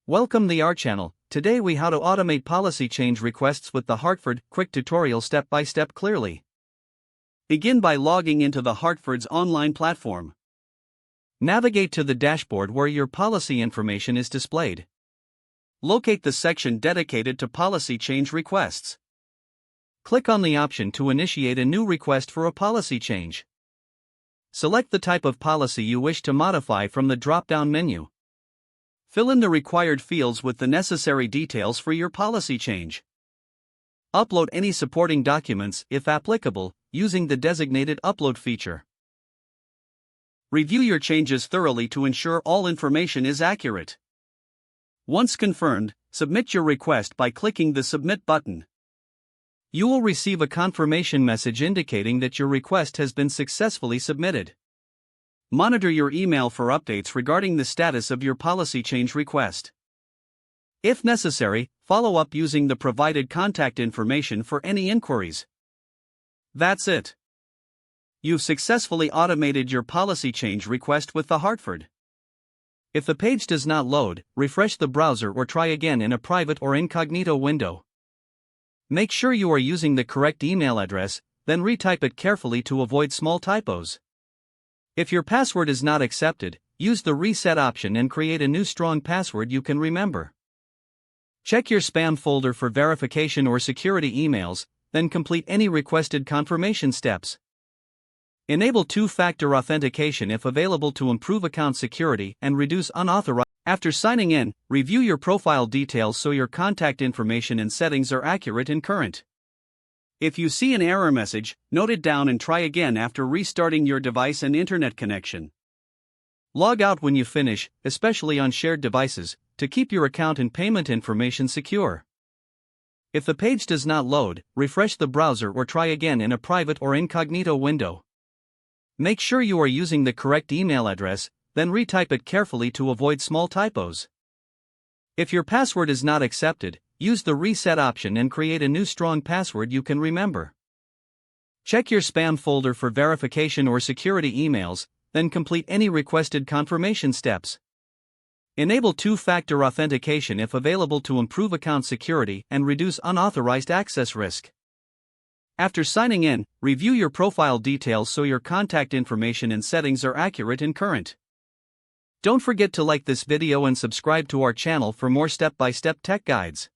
Welcome to our channel. Today we how to automate policy change requests with the Hartford quick tutorial step by step clearly. Begin by logging into the Hartford's online platform. Navigate to the dashboard where your policy information is displayed. Locate the section dedicated to policy change requests. Click on the option to initiate a new request for a policy change. Select the type of policy you wish to modify from the drop-down menu. Fill in the required fields with the necessary details for your policy change. Upload any supporting documents, if applicable, using the designated upload feature. Review your changes thoroughly to ensure all information is accurate. Once confirmed, submit your request by clicking the Submit button. You will receive a confirmation message indicating that your request has been successfully submitted. Monitor your email for updates regarding the status of your policy change request. If necessary, follow up using the provided contact information for any inquiries. That's it. You've successfully automated your policy change request with the Hartford. If the page does not load, refresh the browser or try again in a private or incognito window. Make sure you are using the correct email address, then retype it carefully to avoid small typos. If your password is not accepted, use the reset option and create a new strong password you can remember. Check your spam folder for verification or security emails, then complete any requested confirmation steps. Enable two-factor authentication if available to improve account security and reduce unauthorized. After signing in, review your profile details so your contact information and settings are accurate and current. If you see an error message, note it down and try again after restarting your device and internet connection. Log out when you finish, especially on shared devices, to keep your account and payment information secure. If the page does not load, refresh the browser or try again in a private or incognito window. Make sure you are using the correct email address, then retype it carefully to avoid small typos. If your password is not accepted, use the reset option and create a new strong password you can remember. Check your spam folder for verification or security emails, then complete any requested confirmation steps. Enable two-factor authentication if available to improve account security and reduce unauthorized access risk. After signing in, review your profile details so your contact information and settings are accurate and current. Don't forget to like this video and subscribe to our channel for more step-by-step tech guides.